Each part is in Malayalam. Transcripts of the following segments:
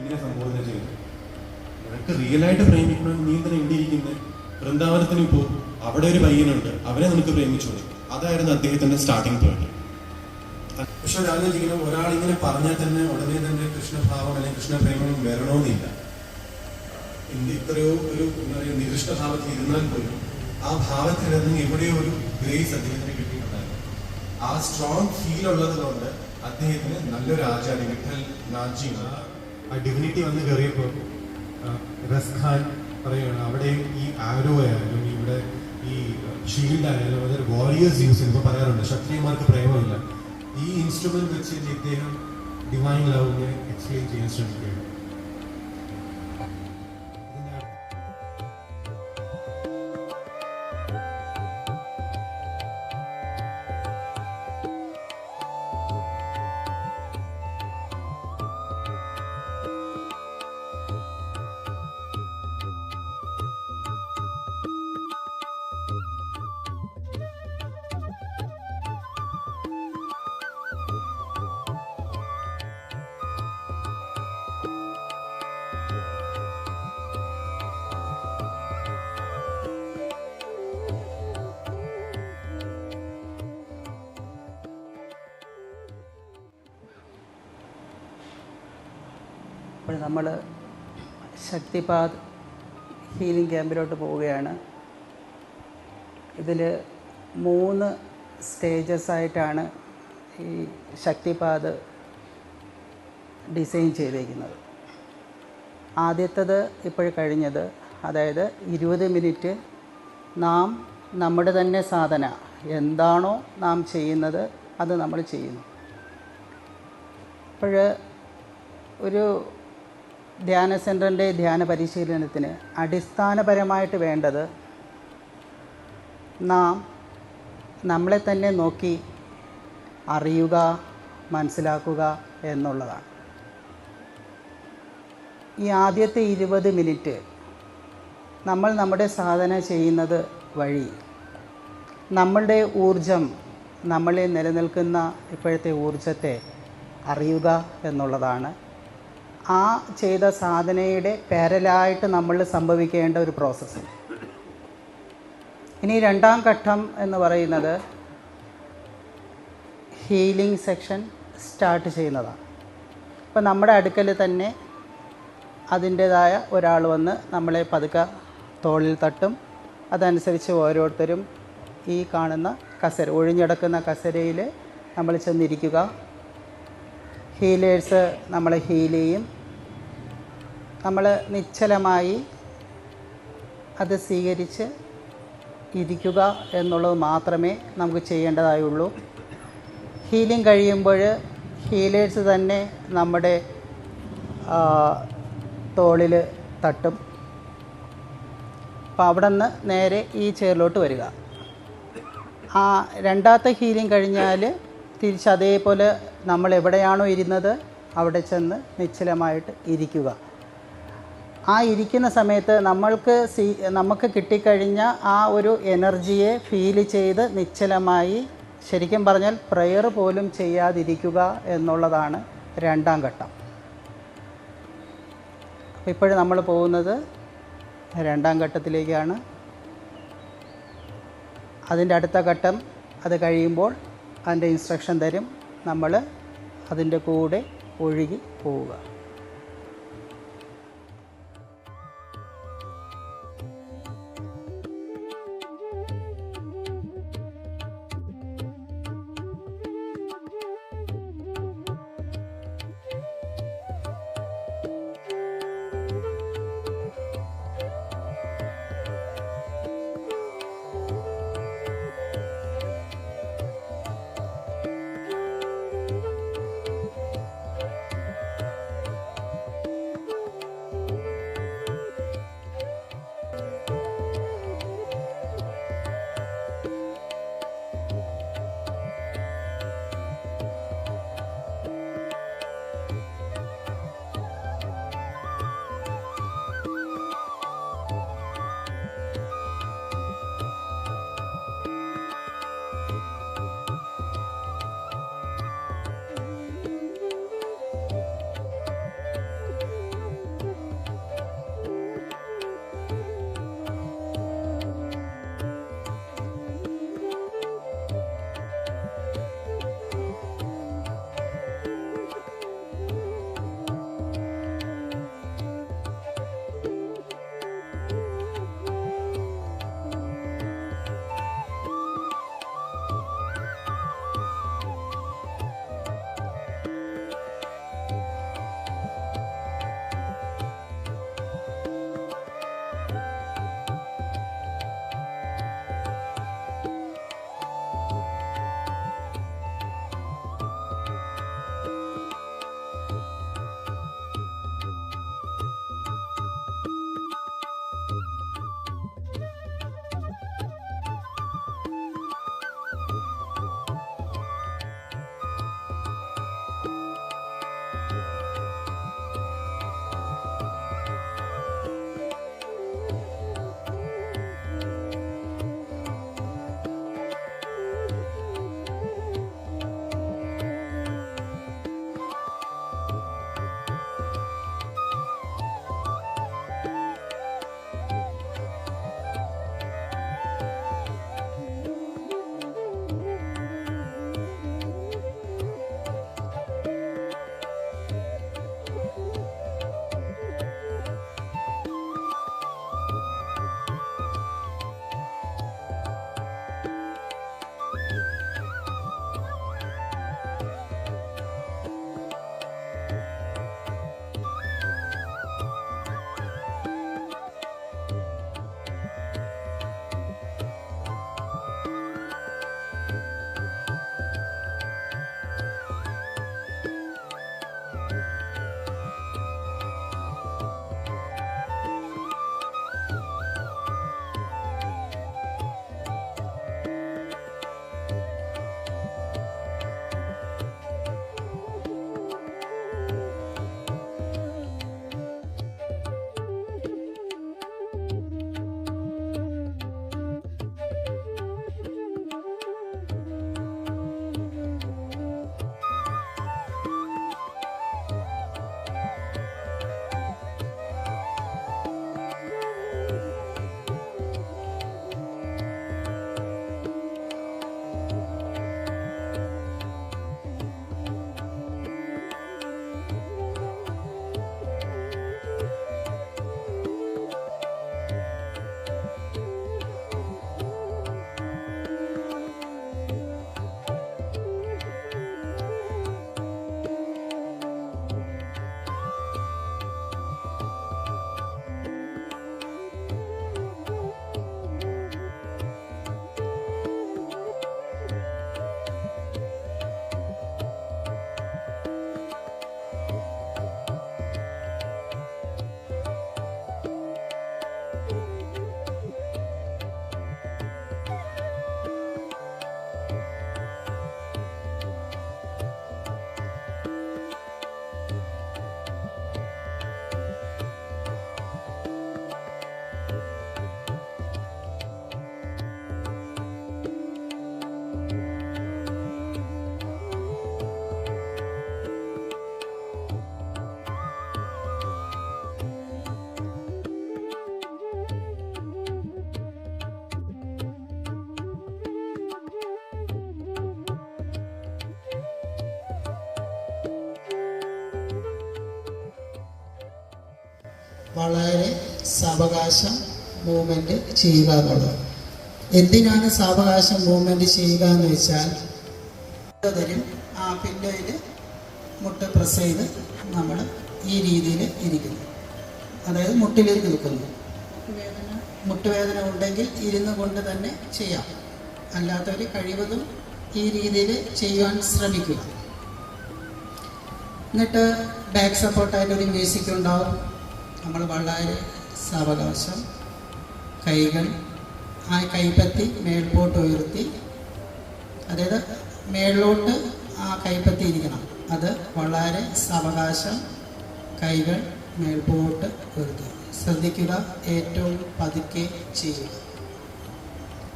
ഇങ്ങനെ സംബോധന ചെയ്തു. നിനക്ക് റിയലായിട്ട് പ്രേമിക്കണം, നീ എന്തിനാ ഇവിടെ ഇരിക്കുന്നത്? വൃന്ദാവനത്തിന് പോ, അവിടെ ഒരു പയ്യനുണ്ട്, അവരെ നിനക്ക് പ്രേമിച്ചോളൂ. അതായിരുന്നു അദ്ദേഹത്തിന്റെ സ്റ്റാർട്ടിംഗ് പോയിന്റ്. പക്ഷെ ആലോചിക്കണം, ഒരാൾ ഇങ്ങനെ പറഞ്ഞാൽ തന്നെ ഉടനെ തന്നെ കൃഷ്ണഭാവം അല്ലെങ്കിൽ കൃഷ്ണപ്രേമം വരണമെന്നില്ല. ഇത്രയോ ഒരു എന്താ പറയുക നികൃഷ്ടഭാവത്തിൽ ഇരുന്നാൽ പോലും ആ ഭാവത്തിൽ നിന്ന് എവിടെയോ ഒരു ഗ്രേസ് അദ്ദേഹത്തിന് കിട്ടിയിട്ടുണ്ടായിരുന്നു. ആ സ്ട്രോങ് ഫീൽ ഉള്ളത് കൊണ്ട് അദ്ദേഹത്തിന് നല്ലൊരു ആചാര്യ വിഠൽ നാഥ്ജി ആ ഡിവിനിറ്റി വന്ന് കയറിയപ്പോൾ റസ്ഖാൻ പറയുകയാണ്, അവിടെയും ഈ ആരോ ആയാലും ഇവിടെ ഈ ഷീൽഡ് ആയാലും അതൊരു വാരിയേഴ്സ് യൂസ് ചെയ്യുമ്പോൾ പറയാറുണ്ട് ക്ഷത്രിയന്മാർക്ക് പ്രേമമില്ല. ഈ ഇൻസ്ട്രുമെന്റ് വെച്ച് ഇദ്ദേഹം ഡിവൈൻ ലവിനെ എക്സ്പ്ലെയിൻ ചെയ്യാൻ ശ്രമിക്കുകയാണ്. അപ്പോൾ നമ്മൾ ശക്തിപാദ് ഹീലിംഗ് ക്യാമ്പിലോട്ട് പോവുകയാണ്. ഇതിൽ 3 സ്റ്റേജസ് ആയിട്ടാണ് ഈ ശക്തിപാദ് ഡിസൈൻ ചെയ്തിരിക്കുന്നത്. ആദ്യത്തേത് ഇപ്പോൾ കഴിഞ്ഞത്, അതായത് 20 മിനിറ്റ് നാം നമ്മുടെ തന്നെ സാധന എന്താണോ നാം ചെയ്യുന്നത് അത് നമ്മൾ ചെയ്യുന്നു. അപ്പോൾ ഒരു ധ്യാന സെൻറ്ററിൻ്റെ ധ്യാന പരിശീലനത്തിന് അടിസ്ഥാനപരമായിട്ട് വേണ്ടത് നാം നമ്മളെ തന്നെ നോക്കി അറിയുക, മനസ്സിലാക്കുക എന്നുള്ളതാണ്. ഈ ആദ്യത്തെ 20 മിനിറ്റ് നമ്മൾ നമ്മുടെ സാധന ചെയ്യുന്നത് വഴി നമ്മളുടെ ഊർജം, നമ്മളിൽ നിലനിൽക്കുന്ന ഇപ്പോഴത്തെ ഊർജത്തെ അറിയുക എന്നുള്ളതാണ്. ആ ചെയ്ത സാധനയുടെ പാരലായിട്ട് നമ്മൾ സംഭവിക്കേണ്ട ഒരു പ്രോസസ്സ്. ഇനി 2ാം ഘട്ടം എന്ന് പറയുന്നത് ഹീലിംഗ് സെക്ഷൻ സ്റ്റാർട്ട് ചെയ്യുന്നതാണ്. അപ്പോൾ നമ്മുടെ അടുക്കൽ തന്നെ അതിൻ്റേതായ ഒരാൾ വന്ന് നമ്മളെ പതുക്കെ തോളിൽ തട്ടും. അതനുസരിച്ച് ഓരോരുത്തരും ഈ കാണുന്ന കസര, ഒഴിഞ്ഞിടക്കുന്ന കസരയിൽ നമ്മൾ ചെന്നിരിക്കുക. ഹീലേഴ്സ് നമ്മളെ ഹീൽ ചെയ്യും. നമ്മൾ നിശ്ചലമായി അത് സ്വീകരിച്ച് ഇരിക്കുക എന്നുള്ളത് മാത്രമേ നമുക്ക് ചെയ്യേണ്ടതായുള്ളൂ. ഹീലിംഗ് കഴിയുമ്പോൾ ഹീലേഴ്സ് തന്നെ നമ്മുടെ തോളിൽ തട്ടും. അപ്പോൾ അവിടെ നിന്ന് നേരെ ഈ ചെയറിലോട്ട് വരിക. ആ 2ാമത്തെ ഹീലിംഗ് കഴിഞ്ഞാൽ തിരിച്ച് അതേപോലെ നമ്മൾ എവിടെയാണോ ഇരുന്നത് അവിടെ ചെന്ന് നിശ്ചലമായിട്ട് ഇരിക്കുക. ആ ഇരിക്കുന്ന സമയത്ത് നമുക്ക് കിട്ടിക്കഴിഞ്ഞ ആ ഒരു എനർജിയെ ഫീൽ ചെയ്ത് നിശ്ചലമായി, ശരിക്കും പറഞ്ഞാൽ പ്രെയർ പോലും ചെയ്യാതിരിക്കുക എന്നുള്ളതാണ് 2ാം ഘട്ടം. അപ്പോൾ ഇപ്പോഴും നമ്മൾ പോകുന്നത് 2ാം ഘട്ടത്തിലേക്കാണ്. അതിൻ്റെ അടുത്ത ഘട്ടം അത് കഴിയുമ്പോൾ അതിൻ്റെ ഇൻസ്ട്രക്ഷൻ തരും. നമ്മൾ അതിൻ്റെ കൂടെ ഒഴുകി പോവുക. വളരെ സാവകാശം മൂവ്മെൻറ്റ് ചെയ്യുക എന്നുള്ളത്. എന്തിനാണ് സാവകാശം മൂവ്മെൻറ്റ് ചെയ്യുക എന്ന് വെച്ചാൽ തരും ആ പില്ലോയിൽ മുട്ട് പ്രസ് ചെയ്ത് നമ്മൾ ഈ രീതിയിൽ ഇരിക്കുന്നു, അതായത് മുട്ടിലേക്ക് നിൽക്കുന്നു. മുട്ടുവേദന ഉണ്ടെങ്കിൽ ഇരുന്ന് കൊണ്ട് തന്നെ ചെയ്യാം, അല്ലാത്തവർ കഴിവതും ഈ രീതിയിൽ ചെയ്യുവാൻ ശ്രമിക്കുക. എന്നിട്ട് ബാക്ക് സപ്പോർട്ടായിട്ടൊരു മ്യൂസിക് ഉണ്ടാവും. നമ്മൾ വളരെ സാവകാശം കൈകൾ ആ കൈപ്പത്തി മേൽപോട്ട് ഉയർത്തി, അതായത് മേളിലോട്ട് ആ കൈപ്പത്തി ഇരിക്കണം. അത് വളരെ സാവകാശം കൈകൾ മേൽപോട്ട് ഉയർത്തുക. ശ്രദ്ധിക്കുക, ഏറ്റവും പതുക്കെ ചെയ്യുക.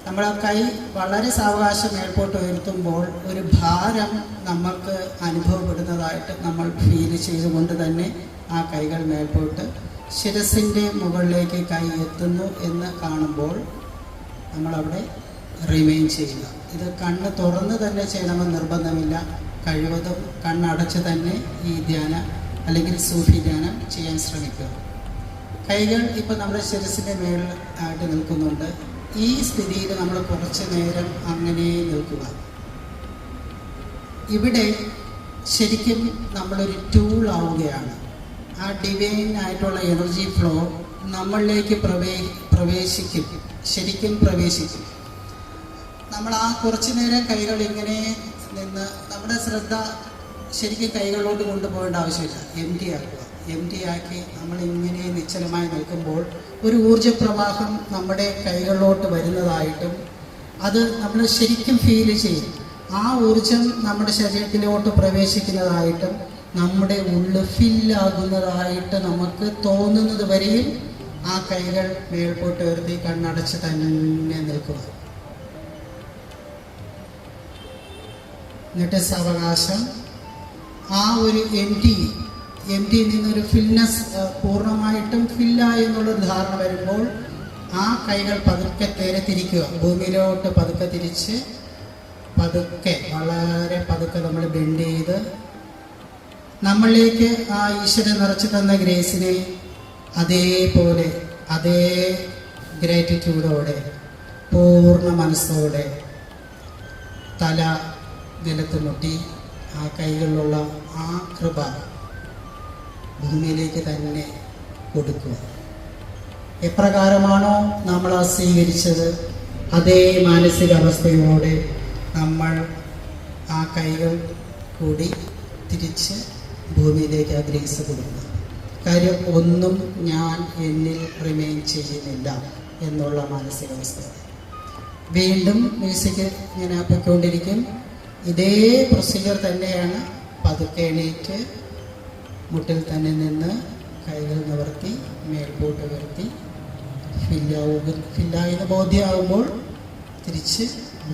നമ്മൾ ആ കൈ വളരെ സാവകാശം മേൽപോട്ട് ഉയർത്തുമ്പോൾ ഒരു ഭാരം നമുക്ക് അനുഭവപ്പെടുന്നതായിട്ട് നമ്മൾ ഫീൽ ചെയ്തുകൊണ്ട് തന്നെ ആ കൈകൾ മേൽപോട്ട് ശിരസിൻ്റെ മുകളിലേക്ക് കൈ എത്തുന്നു എന്ന് കാണുമ്പോൾ നമ്മളവിടെ റിമെയിൻ ചെയ്യുക. ഇത് കണ്ണ് തുറന്ന് തന്നെ ചെയ്യണമെന്ന് നിർബന്ധമില്ല. കഴിവതും കണ്ണടച്ച് തന്നെ ഈ ധ്യാനം അല്ലെങ്കിൽ സൂഫി ധ്യാനം ചെയ്യാൻ ശ്രമിക്കുക. കൈകൾ ഇപ്പോൾ നമ്മുടെ ശിരസിൻ്റെ മേളിൽ ആയിട്ട് നിൽക്കുന്നുണ്ട്. ഈ സ്ഥിതിയിൽ നമ്മൾ കുറച്ച് നേരം അങ്ങനെ നിൽക്കുക. ഇവിടെ ശരിക്കും നമ്മളൊരു ടൂൾ ആവുകയാണ്. ആ ഡിവൈൻ ആയിട്ടുള്ള എനർജി ഫ്ലോ നമ്മളിലേക്ക് പ്രവേശിക്കും, ശരിക്കും പ്രവേശിക്കും. നമ്മൾ ആ കുറച്ച് നേരം കൈകൾ ഇങ്ങനെ നിന്ന് നമ്മുടെ ശ്രദ്ധ ശരിക്കും കൈകളിലോട്ട് കൊണ്ടുപോകേണ്ട ആവശ്യമില്ല. എം ടി ആക്കി നമ്മളിങ്ങനെ നിശ്ചലമായി നിൽക്കുമ്പോൾ ഒരു ഊർജ്ജപ്രവാഹം നമ്മുടെ കൈകളിലോട്ട് വരുന്നതായിട്ടും അത് നമ്മൾ ശരിക്കും ഫീൽ ചെയ്യും. ആ ഊർജം നമ്മുടെ ശരീരത്തിലോട്ട് പ്രവേശിക്കുന്നതായിട്ടും നമ്മുടെ ഉള്ളിൽ ഫില്ലാകുന്നതായിട്ട് നമുക്ക് തോന്നുന്നത് വരെയും ആ കൈകൾ മേൽപോട്ട് ഉയർത്തി കണ്ണടച്ച് തന്നെ നിൽക്കുക. എന്നിട്ട് സാവകാശം ആ ഒരു എം ടിയിൽ നിന്നൊരു ഫിൽനെസ് പൂർണ്ണമായിട്ടും ഫില്ലായി എന്നുള്ളൊരു ധാരണ വരുമ്പോൾ ആ കൈകൾ പതുക്കെ തിരിക്കുക. ഭൂമിയിലോട്ട് പതുക്കെ തിരിച്ച് പതുക്കെ വളരെ പതുക്കെ നമ്മൾ ബെൻഡ് ചെയ്ത് നമ്മളിലേക്ക് ആ ഈശ്വരൻ നിറച്ചു തന്ന ഗ്രേസിനെ അതേപോലെ അതേ ഗ്രാറ്റിറ്റ്യൂഡോടെ പൂർണ്ണ മനസ്സോടെ തല നിലത്ത് മുട്ടി ആ കൈകളിലുള്ള ആ കൃപ ഭൂമിയിലേക്ക് തന്നെ കൊടുക്കുക. എപ്രകാരമാണോ നമ്മൾ ആ സ്വീകരിച്ചത് അതേ മാനസികാവസ്ഥയോടെ നമ്മൾ ആ കൈകൾ കൂടി തിരിച്ച് ഭൂമിയിലേക്ക് ആ ഗ്രേസ് കൊടുക്കുക. കാര്യം ഒന്നും ഞാൻ എന്നിൽ റിമെയിൻ ചെയ്യുന്നില്ല എന്നുള്ള മാനസികാവസ്ഥ. വീണ്ടും മ്യൂസിക് ഇങ്ങനെ പൊയ്ക്കൊണ്ടിരിക്കും. ഇതേ പ്രൊസീജിയർ തന്നെയാണ്. പതുക്കെ എണീറ്റ് മുട്ടിൽ തന്നെ നിന്ന് കൈകൾ നിവർത്തി മേൽപോട്ട് ഉയർത്തി ഫില്ലായെന്ന് ബോധ്യമാകുമ്പോൾ തിരിച്ച്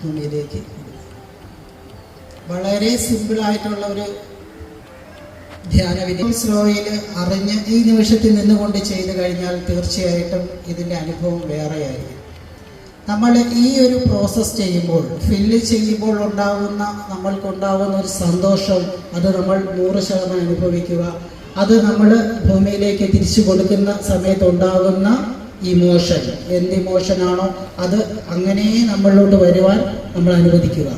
ഭൂമിയിലേക്ക് കൊടുക്കുക. വളരെ സിമ്പിളായിട്ടുള്ള ഒരു ധ്യാനവിധി. സ്ലോയിൽ അറിഞ്ഞ് ഈ നിമിഷത്തിൽ നിന്നുകൊണ്ട് ചെയ്തു കഴിഞ്ഞാൽ തീർച്ചയായിട്ടും ഇതിൻ്റെ അനുഭവം വേറെയായിരിക്കും. നമ്മൾ ഈ ഒരു പ്രോസസ്സ് ചെയ്യുമ്പോൾ ഫില്ല് ചെയ്യുമ്പോൾ നമ്മൾക്കുണ്ടാകുന്ന ഒരു സന്തോഷം അത് നമ്മൾ 100% അനുഭവിക്കുക. അത് നമ്മൾ ഭൂമിയിലേക്ക് തിരിച്ചു കൊടുക്കുന്ന സമയത്തുണ്ടാകുന്ന ഇമോഷൻ, എന്ത് ഇമോഷനാണോ അത് അങ്ങനെ നമ്മളിലോട്ട് വരുവാൻ നമ്മൾ അനുവദിക്കുക.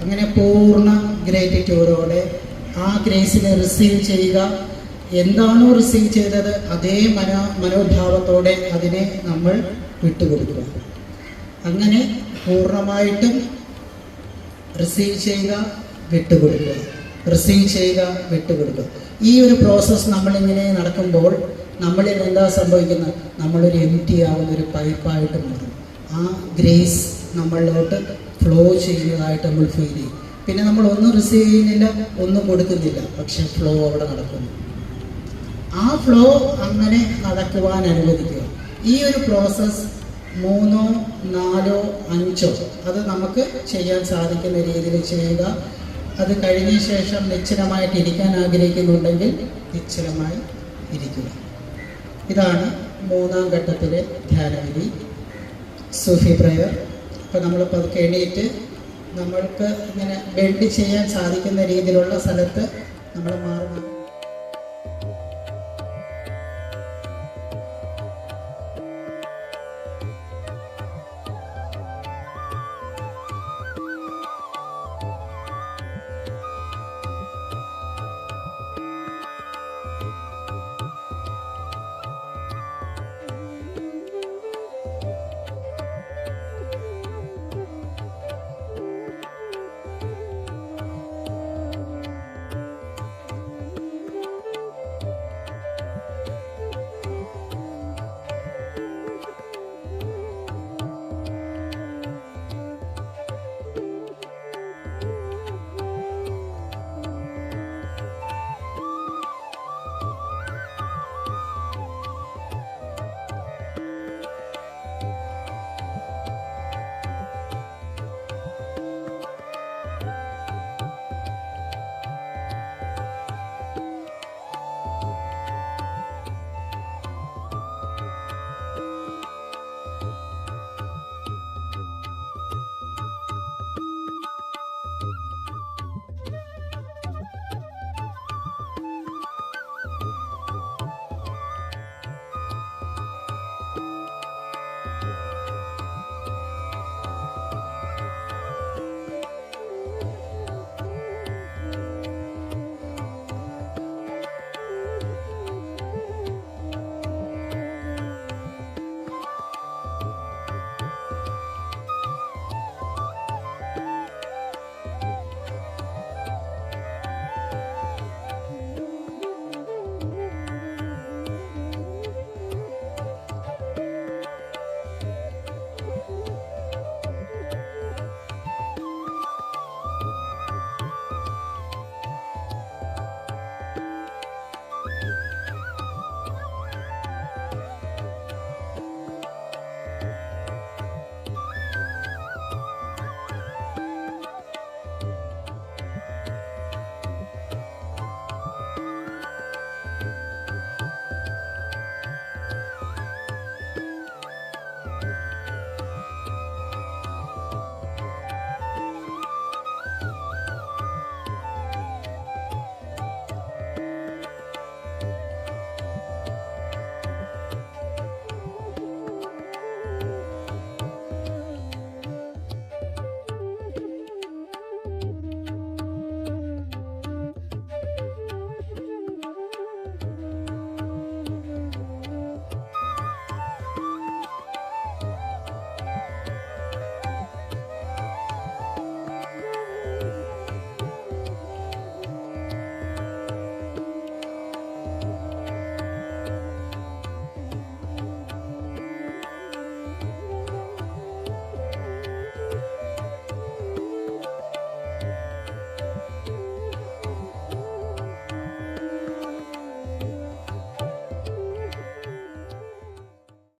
അങ്ങനെ പൂർണ്ണ ഗ്രാറ്റിറ്റ്യൂഡോടെ ആ ഗ്രേസിനെ റിസീവ് ചെയ്യുക. എന്താണോ റിസീവ് ചെയ്തത് അതേ മനോഭാവത്തോടെ അതിനെ നമ്മൾ വിട്ടുകൊടുക്കുക. അങ്ങനെ പൂർണ്ണമായിട്ടും റിസീവ് ചെയ്യുക, വിട്ടുകൊടുക്കുക, റിസീവ് ചെയ്യുക, വിട്ടുകൊടുക്കുക. ഈ ഒരു പ്രോസസ്സ് നമ്മളിങ്ങനെ നടക്കുമ്പോൾ നമ്മളിൽ എന്താ സംഭവിക്കുന്നത്? നമ്മളൊരു ആവുന്ന ഒരു പൈപ്പായിട്ട് മാറും. ആ ഗ്രേസ് നമ്മളിലോട്ട് ഫ്ലോ ചെയ്യുന്നതായിട്ട് നമ്മൾ ഫീൽ ചെയ്യും. പിന്നെ നമ്മൾ ഒന്നും റിസീവ് ചെയ്യുന്നില്ല, ഒന്നും കൊടുക്കുന്നില്ല, പക്ഷെ ഫ്ലോ അവിടെ നടക്കുന്നു. ആ ഫ്ലോ അങ്ങനെ നടക്കുവാൻ അനുവദിക്കുക. ഈ ഒരു പ്രോസസ്സ് 3, 4, 5 അത് നമുക്ക് ചെയ്യാൻ സാധിക്കുന്ന രീതിയിൽ ചെയ്യുക. അത് കഴിഞ്ഞ ശേഷം നിശ്ചലമായിട്ട് ഇരിക്കാൻ ആഗ്രഹിക്കുന്നുണ്ടെങ്കിൽ നിശ്ചലമായി ഇരിക്കുക. ഇതാണ് 3ാം ഘട്ടത്തിലെ ധ്യാനവിധി, സൂഫി പ്രയർ. അപ്പോൾ നമ്മൾ പതുക്കെ എണീറ്റ് നമ്മൾക്ക് ഇങ്ങനെ ബെൻഡ് ചെയ്യാൻ സാധിക്കുന്ന രീതിയിലുള്ള സ്ഥലത്ത് നമ്മൾ മാറുക.